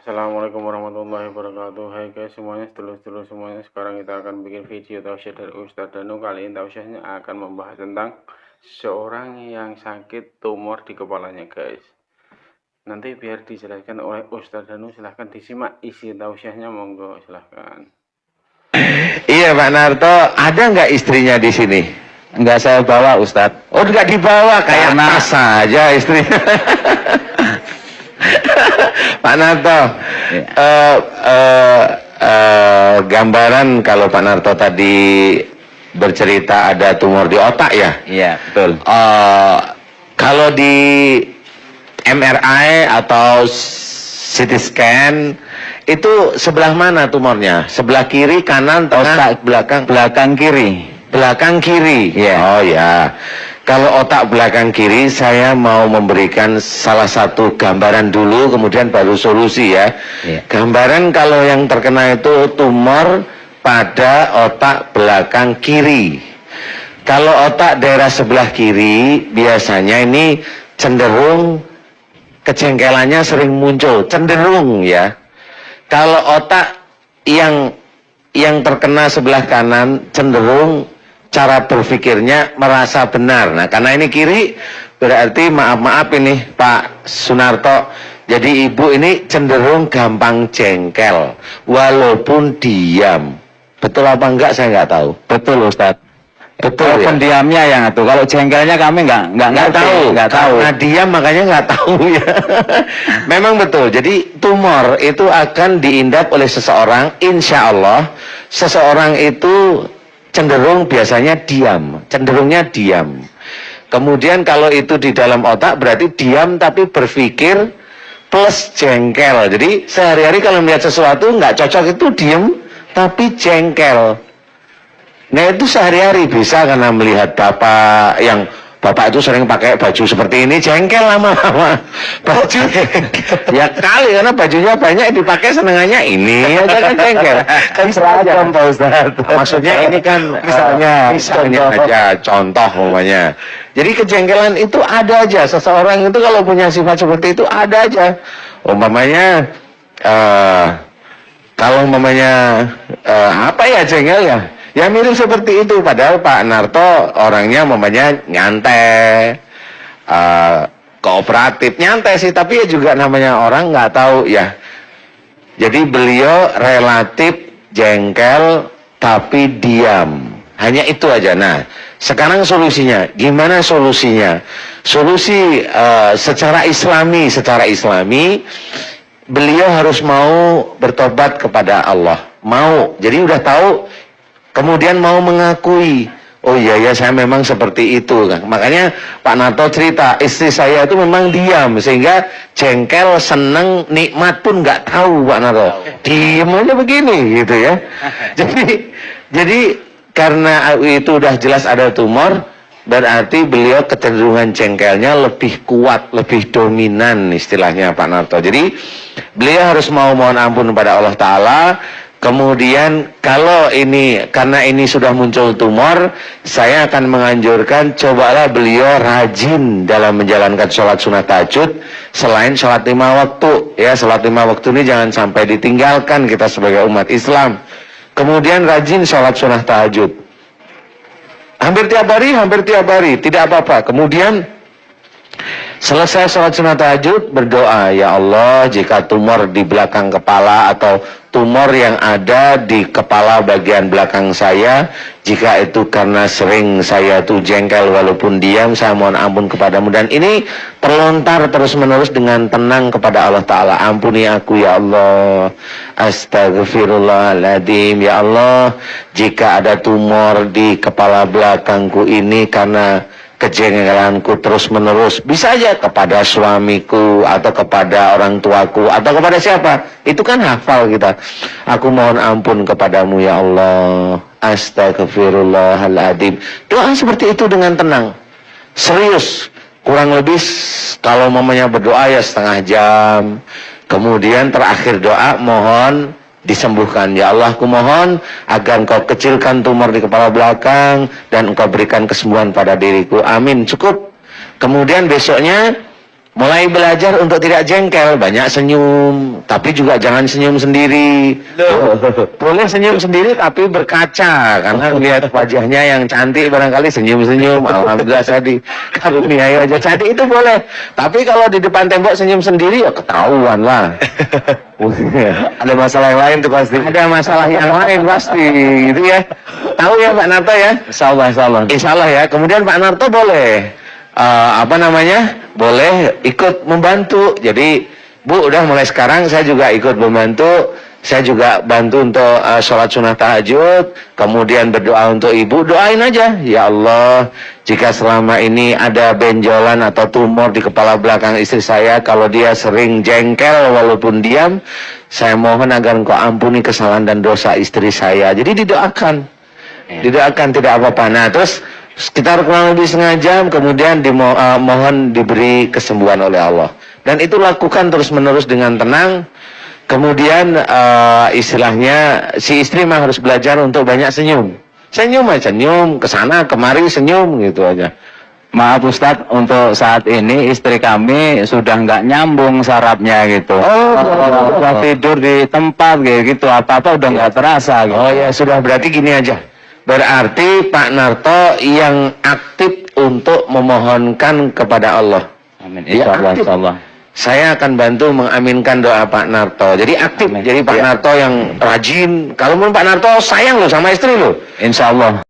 Assalamualaikum warahmatullahi wabarakatuh. Hai guys semuanya, sedulur-sedulur semuanya. Sekarang kita akan bikin video tausiah dari Ustadz Danu. Kali ini tausiahnya akan membahas tentang seorang yang sakit tumor di kepalanya guys. Nanti biar dijelaskan oleh Ustadz Danu. Silahkan disimak isi tausiahnya, monggo silahkan. Iya Pak Narto, ada nggak istrinya di sini? Enggak saya bawa Ustadz. Oh nggak dibawa, kayak Karena- tas saja istrinya. Pak Narto, gambaran kalau Pak Narto tadi bercerita ada tumor di otak ya? Iya betul. Kalau di MRI atau CT scan itu sebelah mana tumornya? Sebelah kiri, kanan, tengah, belakang? Belakang kiri. Belakang kiri. Iya. Oh ya. Kalau otak belakang kiri, saya mau memberikan salah satu gambaran dulu, kemudian baru solusi ya. Iya. Gambaran kalau yang terkena itu tumor pada otak belakang kiri. Kalau otak daerah sebelah kiri, biasanya ini cenderung kejengkelannya sering muncul, cenderung ya. Kalau otak yang terkena sebelah kanan, cenderung cara berpikirnya merasa benar. Nah, karena ini kiri, berarti maaf ini Pak Sunarto, jadi ibu ini cenderung gampang jengkel, walaupun diam. Betul apa enggak saya nggak tahu. Betul Ustadz. Betul Kalau ya? pendiamnya yang itu. Kalau jengkelnya kami nggak Nggak tahu. tahu. Nah diam makanya nggak tahu ya. Memang betul. Jadi tumor itu akan diindap oleh seseorang. Insya Allah seseorang itu cenderung biasanya diam, cenderungnya diam. Kemudian kalau itu di dalam otak berarti diam tapi berpikir plus jengkel. Jadi sehari-hari kalau melihat sesuatu nggak cocok itu diam tapi jengkel. Nah itu sehari-hari bisa karena melihat bapak itu sering pakai baju seperti ini, jengkel lama-lama. Baju ya kali karena bajunya banyak dipakai, senengannya ini aja kan jengkel. Kan seragam Pak Ustadz. Maksudnya ini kan misalnya aja contoh umpamanya. Jadi kejengkelan itu ada aja, seseorang itu kalau punya sifat seperti itu ada aja. Umpamanya kalau umpamanya apa ya jengkel ya? Ya mirip seperti itu, padahal Pak Narto orangnya umpamanya nyantai, kooperatif, nyantai sih, tapi ya juga namanya orang nggak tahu ya. Jadi beliau relatif jengkel tapi diam, hanya itu aja. Nah, sekarang solusinya, gimana solusinya? Solusi secara Islami, beliau harus mau bertobat kepada Allah, mau. Jadi udah tahu. Kemudian mau mengakui, oh iya ya saya memang seperti itu kan. Makanya Pak Narto cerita, istri saya itu memang diam sehingga jengkel, seneng, nikmat pun nggak tahu Pak Narto. Diam aja begini gitu ya. Jadi karena itu udah jelas ada tumor, berarti beliau kecenderungan jengkelnya lebih kuat, lebih dominan istilahnya Pak Narto. Jadi beliau harus mau mohon ampun kepada Allah Ta'ala. Kemudian kalau karena ini sudah muncul tumor, saya akan menganjurkan cobalah beliau rajin dalam menjalankan sholat sunat tahajud selain sholat 5 waktu. Ya, sholat 5 waktu ini jangan sampai ditinggalkan kita sebagai umat Islam. Kemudian rajin sholat sunat tahajud. Hampir tiap hari, tidak apa-apa. Kemudian selesai sholat sunat tahajud, berdoa, ya Allah, jika tumor di belakang kepala atau tumor yang ada di kepala bagian belakang saya, jika itu karena sering saya tuh jengkel walaupun diam, saya mohon ampun kepadamu. Dan ini terlontar terus menerus dengan tenang kepada Allah Ta'ala. Ampuni aku ya Allah, astagfirullahaladzim, ya Allah, jika ada tumor di kepala belakangku ini karena kejengkelanku terus menerus, bisa aja kepada suamiku atau kepada orang tuaku atau kepada siapa, itu kan hafal kita. Aku mohon ampun kepadamu ya Allah, astagfirullahaladzim. Doa seperti itu dengan tenang, serius. Kurang lebih kalau mamanya berdoa ya setengah jam. Kemudian terakhir doa, mohon disembuhkan. Ya Allah, aku mohon agar engkau kecilkan tumor di kepala belakang dan engkau berikan kesembuhan pada diriku. Amin. Cukup. Kemudian besoknya Mulai belajar untuk tidak jengkel, banyak senyum, tapi juga jangan senyum sendiri. Boleh senyum sendiri tapi berkaca, karena lihat wajahnya yang cantik barangkali senyum-senyum. Alhamdulillah saya dikaruniai wajah cantik, itu boleh. Tapi kalau di depan tembok senyum sendiri ya ketahuan lah. Ada masalah yang lain tuh pasti. Ada masalah yang lain pasti, gitu ya. Tahu ya Pak Narto ya? Insya Allah, insya Allah. Insya Allah ya. Kemudian Pak Narto boleh boleh ikut membantu. Jadi Bu, udah mulai sekarang saya juga ikut membantu. Saya juga bantu untuk sholat sunnah tahajud. Kemudian berdoa untuk ibu. Doain aja, ya Allah, jika selama ini ada benjolan atau tumor di kepala belakang istri saya, kalau dia sering jengkel walaupun diam, saya mohon agar Engkau ampuni kesalahan dan dosa istri saya. Jadi didoakan, tidak apa-apa. Nah, terus sekitar kurang lebih setengah jam, kemudian mohon diberi kesembuhan oleh Allah. Dan itu lakukan terus-menerus dengan tenang. Kemudian istilahnya si istri mah harus belajar untuk banyak senyum. Senyum aja, senyum, kesana kemari senyum gitu aja. Maaf Ustadz, untuk saat ini istri kami sudah nggak nyambung sarafnya gitu. Udah tidur di tempat gitu, apa-apa udah nggak terasa gitu. Oh ya sudah, berarti gini aja. Berarti Pak Narto yang aktif untuk memohonkan kepada Allah. Amin. Ya, Insya Allah, aktif. insya Allah. Saya akan bantu mengaminkan doa Pak Narto. Jadi aktif. Amin. Jadi Pak Ya. Narto yang rajin. Kalau Pak Narto sayang loh sama istri loh. Insya Allah.